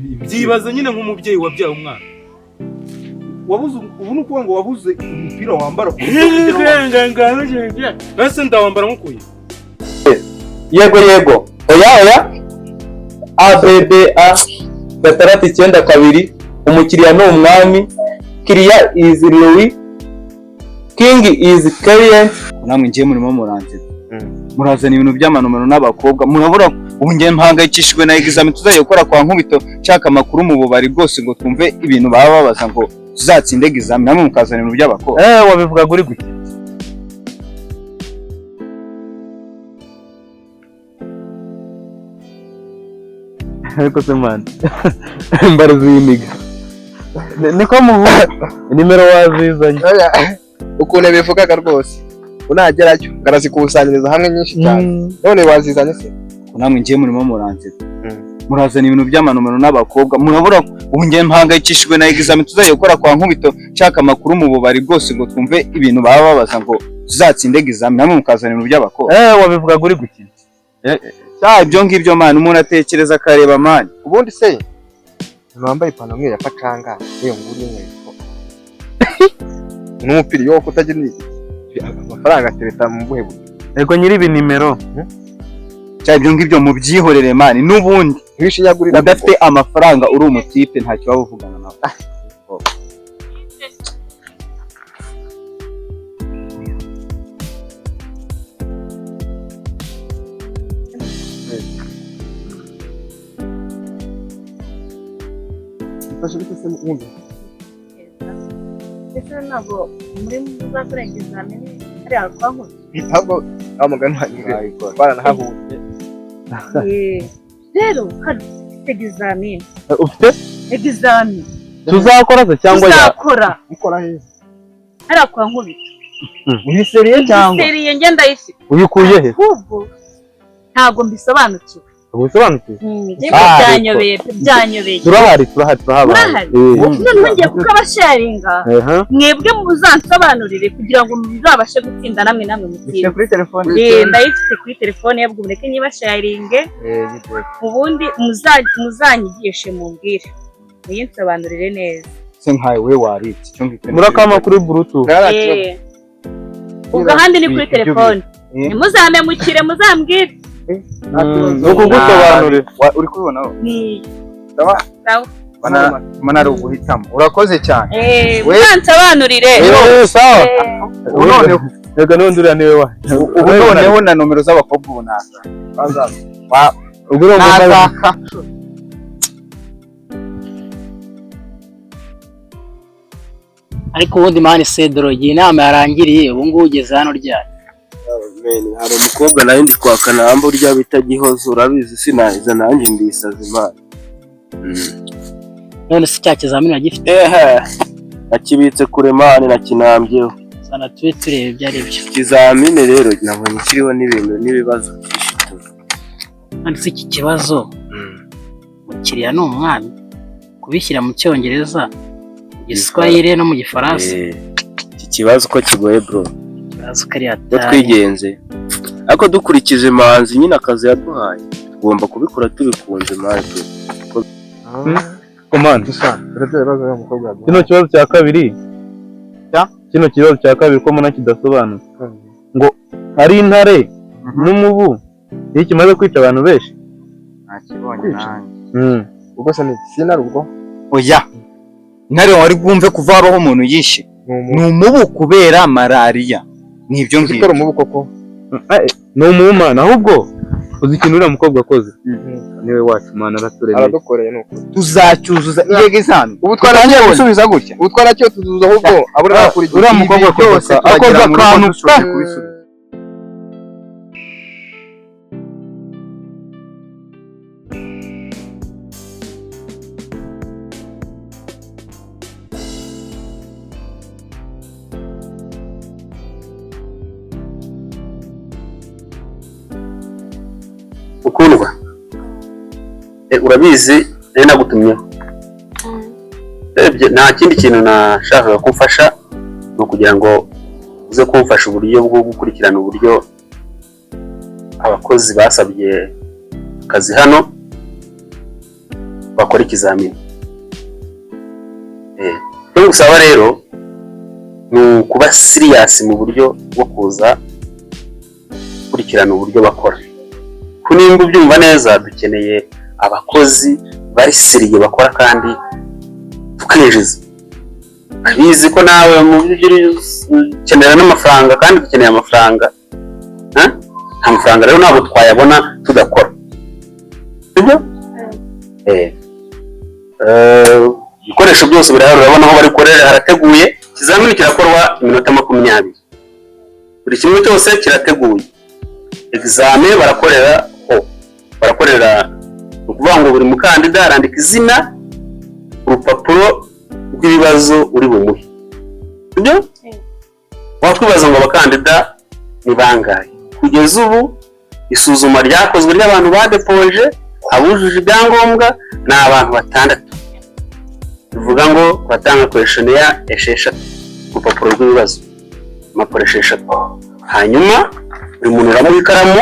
byibaza nyine nk'umubyeyi wabyaye umwana. Wabuze ubu nuko ngo wabuze umupira wambara ku bese ndawambara nkukuye. Yego. Oya. ABBA 692 umukiriya ni umwami. Kiriya is Louis. King is client. Namwe ngiye murimo muranzira. Murazana ibintu by'amanomero n'abakobwa. Murabura ubu ngiye mpangayikishijwe na examen tuzayikora kwa Nkubito nshaka makuru mu bubari rwose ngo twumve ibintu baba babaza ngo tuzatsinde examen namwe mukazana ibintu by'abakobwa. Wabivuga guri gute? Ariko se man. Mbaruzi y'imiga. Niko muvuga nimero wazizanye. Ukuntu bivugaga rwose. Unagerayo ngarazikusanyiriza hamwe nyinshi cyane. None wazizanye se? Namwe ngiye murimo muranzira. Murazana ibintu by'amanomero n'abakobwa. Murabura ubu ngiye mpangayikishijwe na examen tuzayikora kwa Nkubito nshaka makuru mu bubari rwose ngo twumve ibintu baba babaza ngo tuzatsinde examen namwe mukazana ibintu by'abakobwa. Wabivuga guri gute? Ibyo ngibyo man umuntu atekereza akareba man. Ubundi se wambaye ipantaro nk'iya pacanga niyo nguri nkweto. N'umupira yo kutagira amafaranga atereta mu buhe buryo. Ego nyiri ibi nimero. Ibyo ngibyo mu byihorere man n'ubundi wishinyagurira udafite amafaranga uri umutipe ntacyo waba uvugana nawe. Ese ntabwo muri muzakora examen ari akwaho. Ntabwo amugana hanyuma baranahahuye. Rero hari examen. Ufite Examen. tuzakora se cyangwa Tuzakora. Ukora heza. Ari akwa Nkubito. Uri seriye cyangwa? Seriye ngenda yisi. Uyikuye he? Ahubwo ntabwo mbisobanukiwe. Ubusobanukiwe? Byanyobeye. Turahari. None ngiye kukabasharinga. Mwebwe muzansobanurire kugira ngo muzabashe gutsinda namwe mutsinde. Kuri telefone. Ndayifite kuri telefone yabwo mureke nyibasharinge. Ubundi muzanyigishe mumbwire. Muyinsobanurire neza. Se nkaye we waritse cyo ngite. Murakama kuri Bluetooth. Ubwo handi ni kuri telefone. Nimuzamemukire muzambwire. Ukugusobanurira. Uri kubibona aho? Sawa. Mana ari uguhitamo. Urakoze cyane. Muzansobanurire. Sawa. Ego nondura niwe wa. Ubu noneho na nomero z'abakobwa ubunasa. Ubwo naka. Ariko ubundi mani Cedro inama yarangiriye ubu ngubu ugeze hano ryari? Hari umukobwa nawe ndi kwaka namba urya bita Gihozo urabizi sinahiza nanjye ndisaza Imana. None se cya kizamini wagifite? Nakibitse kure mani nakinambyeho. Sana tube turebe ibyo ari byo. Ikizamini rero nabonye kiriho n'ibintu n'ibibazo byinshi tu. None se iki kibazo umukiriya ni umwami kubishyira mu Cyongereza, Igiswahili no mu Gifaransa. Iki kibazo ko kigoye bro. Kibazo kariya twigenze. Ako dukurikije manzi nyine akazi yaduhaye. Tugomba kubikora tubikunze manzi. Komanda bibazo y'umukobwa. Kino kibazo cya kabiri. Kino kibazo cya kabiri ko muna kidasobanutse. Ngo hari intare n'umubu iki kimaze kwica abantu benshi. Nakibonye nanjye. Ubwo se ni sinari ubwo. Oya. Intare wari bwumve kuva abaho umuntu yishe. Ni umubu kubera malaria. Nibyo ngibyo. Ukora umubu koko. Ni umumana ahubwo uzi ikintu uriya mukobwa akoze. Niwe wacu mana araturemeye. Aradukoreye nuko. Tuzacyuzuza iyege izami. Ubu twaragiye gusubiza gutya. Ubu twaracyo tuzuza ahubwo abura kuri uriya mukobwa byose akoze akantu kubisubiza. Ukundwa urabizi rero nagutumyeho nta kindi kintu nashakaga kumfasha no kugira ngo uze kumfasha uburyo bwo gukurikirana uburyo abakozi basabye akazi hano bakora ikizamini. Icyo gusaba rero ni ukuba serious mu buryo bwo kuza gukurikirana uburyo bakora. Nimba ubyumva neza, dukeneye abakozi bari seriye bakora kandi tukinjiza. Abizi ko nawe mu by'ukuri ukenera n'amafaranga kandi dukeneye amafaranga. Nta mafaranga rero ntabwo twayabona tudakora. Sibyo? Ibikoresho byose birahari, urabona aho bari korera harateguye. Ikizamini kirakorwa iminota 20. Buri kimwe cyose kirateguye. Examen barakorera ukuvuga ngo buri mukandida arandika izina urupapuro rw'ibibazo uri bumuhe. Sibyo? Wakwibaza ngo abakandida ni bangahe? Kugeza ubu isuzuma ryakozwe ry'abantu badepoje abujuje ibyangombwa ni abantu 6. Bivuga ngo batanga questionnaire 6 ku rupapuro rw'ibibazo, impapuro 6. Hanyuma buri muntu aramuha ikaramu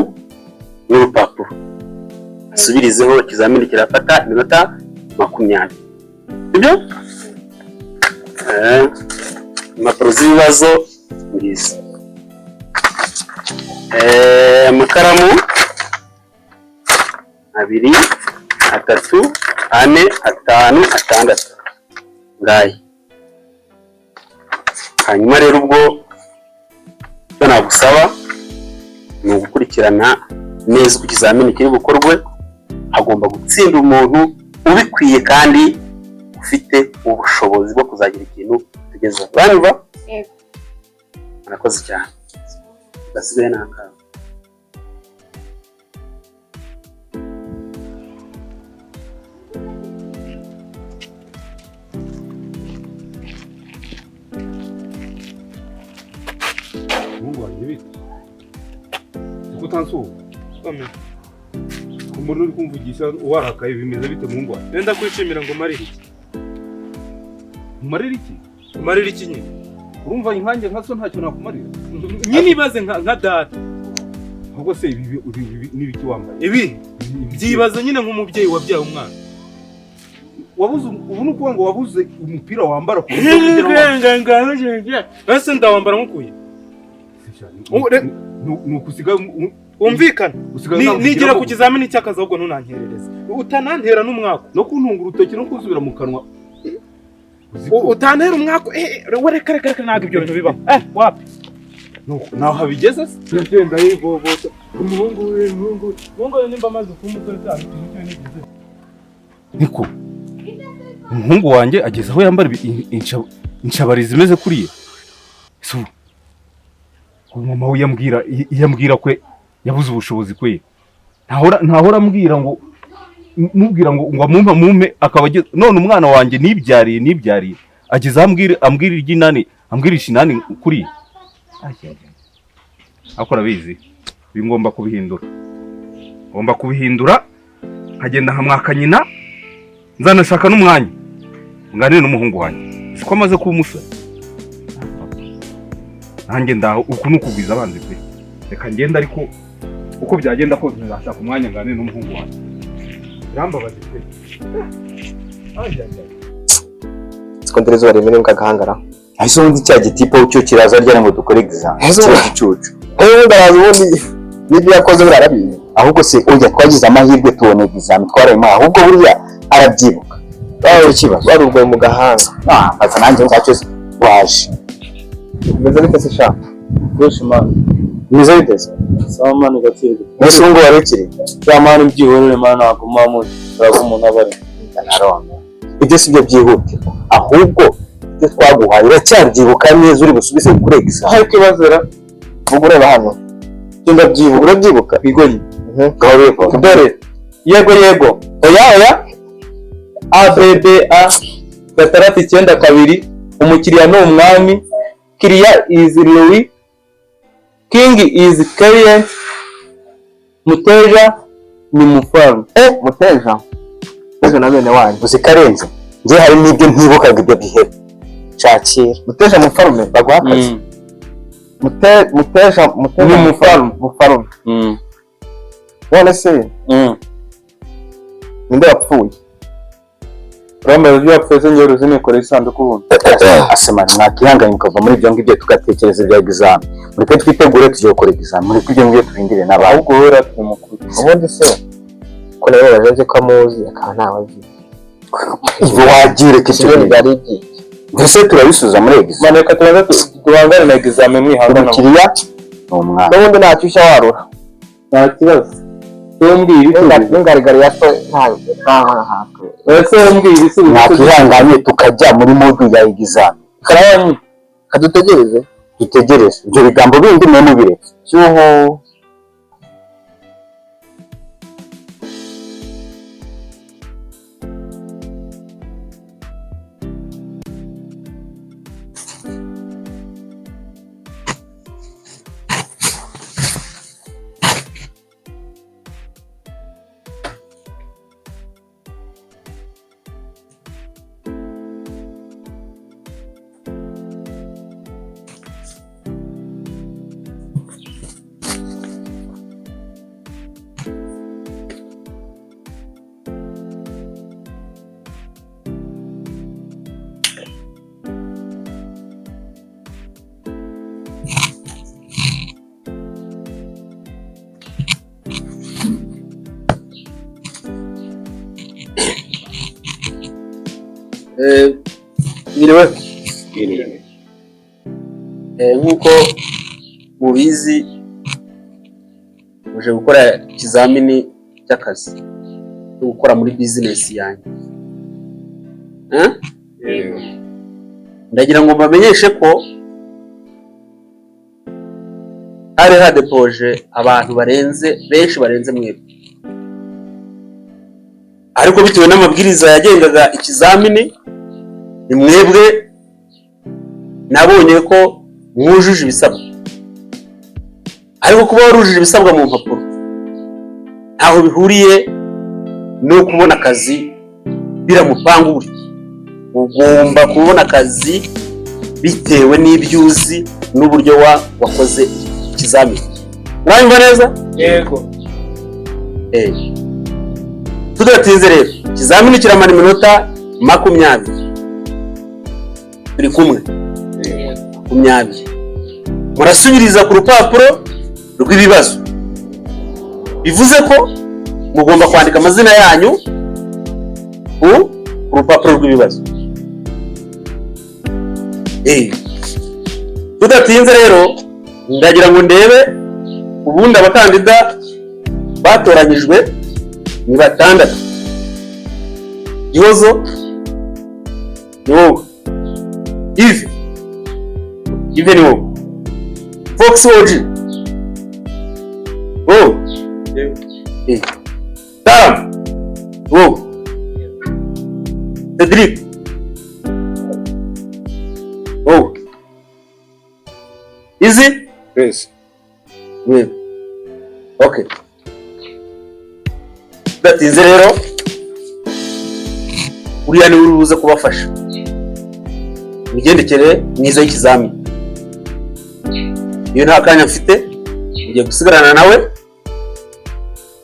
n'urupapuro, asubirizeho. Ikizamini kirafata iminota 20. Sibyo? Impapuro z'ibibazo ngizi. Amakaramu 2, 3, 4, 5, 6 ngayi. Hanyuma rero ubwo icyo nagusaba ni ugukurikirana neza uko ikizamini kiri bukorwe. Hagomba gutsinda umuntu ubikwiye kandi ufite ubushobozi bwo kuzagira ikintu tugezaho. Banyumva? Murakoze cyane. Basigaye n'akawe. Mungu wanjye bite? Kutansuhu. Umuntu uri kumvugisha warakaye bimeze bite Mungu wanjye? Nenda kwishimira ngo marire iki? Umarira iki? Umarira iki nyine? Urumva inkange nkaso ntacyo nakumarira? Nyine ibaze nka data. Ahubwo se ibi n'ibiki wambaye? Ibi byibaza nyine nk'umubyeyi wabyaye umwana. Wabuze ubu nuko ngo wabuze umupira wambara ku ese ndawambara nkukuye. Nukusiga umvikana. Nigira ku kizamini cy'akazi ahubwo ntunankerereze. Utanantera n'umwako no kuntunga urutoki no kuzubira mu kanwa. Utantera umwako reka ntabwo ibyo bintu bibaho. Wapi? Naho habigeze se? Ndagenda yivovota. Umuhungu nimba amaze kumusore cyane icyo nigeze. Niko umuhungu wanjye ageze aho yambara inshabari zimeze kuriye. So mama we yambwira ko yabuze ubushobozi kwe. Ntahora ambwira ngo mubwira ngo mume akaba none umwana wanjye nibyariye ageze ambwira iryinani ambwirisha inani kuri. Akora bizi bingomba kubihindura nkagenda hamwaka nyina nzanashaka n'umwanya nganire n'umuhungu wanjye siko amaze kuba umusore. Nanjye ndaho uku nukugwiza abanzi pe. Reka ngenda ariko uko byagenda ko nzashaka umwanya nganire n'umuhungu wanjye. Rambabaje pe. Sikondereza baremere mukagahangara. Ahise undi cya gitipo cyo kiraza ryana ngo dukore exam. Cy'icucu. Barazi ubundi n'ibyo yakoze birarabiye. Ahubwo se ujya twagize amahirwe tubone exam twarayima ahubwo burya arabyibuka. Bawo kibazo barurwaye mu gahanga. Asa nanjye ntacyo waje. Meze bite se sha? Goshi man. Meze bite? Sawa man gatire. Nese ngo warekire. Ya man byihorere man aguma mu umuntu abari. Ndarona. Ibyo sibyo byihute. Ahubwo ibyo twaguhaye uracyabyibuka neza uri busubize kuri exam. Hari kwibazera. Vuga ureba hano. Cyenda byibuka urabyibuka Bigonyi. Gahoreko. Dore. Yego. Oya. ABBA 692 umukiriya ni umwami. Kiriya is Louis. King is client. Muteja ni mufalme. Muteja. Ejo na bene wanyu. Uzikarenze. Nje hari nibyo ntibukaga ibyo bihe. Shakira. Muteja mufalme bagwakaze. Muteja ni mufalme. None se. Ninde yapfuye? bambaye ibyo yapfuye se ngero zinikora isanduku ubundi asemana mwakihanganye mukava muri ibyo ngibyo tugatekereza ibya examen mureke twitegure tujye gukora examen mureke ibyo ngibyo turindire n'abantu ahubwo wowe rati mukuru ubundi se ko nawe baje ko amuzi akaba ntabazi ibyo wagire ikindi byari ibyiki mbese turabisubiza muri examen maneka tubanza duhangane na examen mwihangana umukiriya ni umwana n'ubundi ntacyo ushya warura nta kibazo tumbwire ibisubizo n'ingarigari ya so ntaho hafi ese mbwire ibisubizo mwakihanganye tukajya muri modu ya examen karabanye kadutegereze dutegereze ibyo bigambo bindi mwe mubireke cyuho Biriwe nk'uko mubizi uje gukora ikizamini cy'akazi cyo gukora muri bizinesi yanjye ndagira ngo mbamenyeshe ko hari hadepoje abantu benshi barenze mwebwe, ariko bitewe n'amabwiriza yagengaga ikizamini ni mwebwe nabonye ko mwujuje ibisabwa, ariko kuba warujuje ibisabwa mu mpapuro ntaho bihuriye no kubona akazi biramupanga uri. Ugomba kubona akazi bitewe n'ibyo uzi n'uburyo wakoze ikizamini. Uranyumva neza? Yego. Tudatinze rero, ikizamini kiramara iminota 20. Turi kumwe? 20. Murasubiriza ku rupapuro rw'ibibazo. Bivuze ko mugomba kwandika amazina yanyu ku rupapuro rw'ibibazo. Tudatinze rero, ndagira ngo ndebe ubundi abakandida batoranyijwe ni 6. Gihozo ni wowe, Ive ni wowe, Fox Oji wowe, Tam wowe, Cedric wowe, Izi Yes. wewe. Okay. Tudatinze rero, uriya ni urubuze kubafasha imigendekere myiza y'ikizamini. Iyo nta kanya mfite, ugiye gusigarana nawe,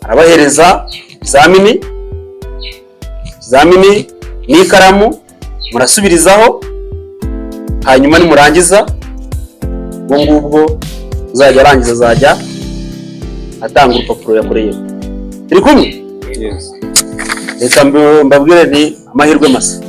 arabahereza ikizamini n'ikaramu, murasubirizaho, hanyuma nimurangiza ubwo ngubwo uzajya arangiza, azajya atanga urupapuro yakoreyeho. Turi kumwe? Yes. Reka mbabwire nti amahirwe masa.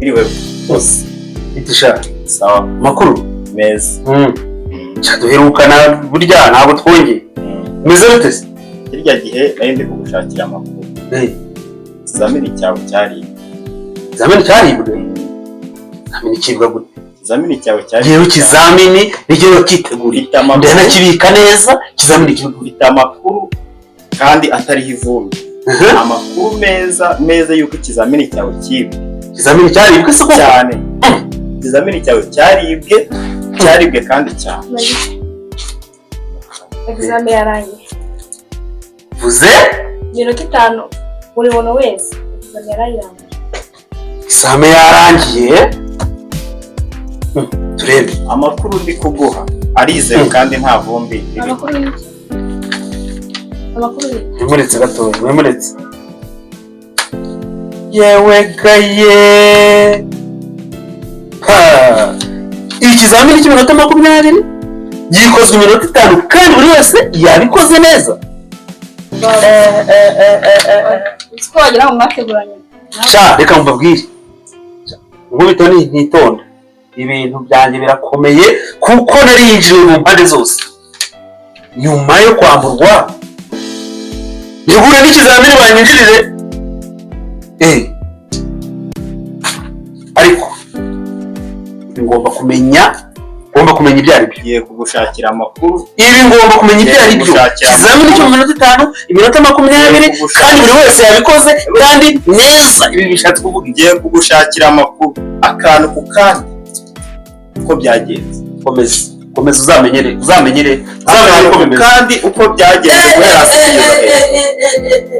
iriwe bose itisha sawa makuru meza duherukana burya ntabwo twongeye umeze bite se kirya gihe nari ndi kugushakira amakuru ikizamini cyawe cyaribwe ikizamini cyaribwe ikizamini kibwa gute ikizamini cyawe cyaribwe yewe ikizamini n'igihe kiteguriye ndanakibika neza ikizamini gifite amakuru kandi atariho ivumbi amakuru meza yuko ikizamini cyawe cyibwe ikizamini cyaribwe se cyane ikizamini cyawe cyaribwe kandi cyane examen yarangiye vuze minota 5 buri muntu wese examen yarangiye examen yarangiye turebe amakuru ndi kuguha arizewe kandi nta vumbi amakuru mwemuretse gatoya mwemuretse yewe gaye ikizamini cy'iminota 20 gikozwe iminota 5 kandi buri wese yabikoze neza uko wagira ngo mwateguranye sha reka mbabwire nkubito ntitonda ibintu byanjye birakomeye kuko narinjiye mu mpande zose nyuma yo kwamburwa nihura n'ikizamini banyinjirire ariko ngomba kumenya ibyo ari byo ngiye kugushakira amakuru ibi ngomba kumenya ibyo ari byo ikizamini cyo mu minota 5 iminota 20 kandi buri wese yabikoze kandi neza ibi bishatse kuvuga ngiye kugushakira amakuru akantu ku kandi uko byagenze komeza uzamenyere kandi uko byagenze guhera hasi kugeza hejuru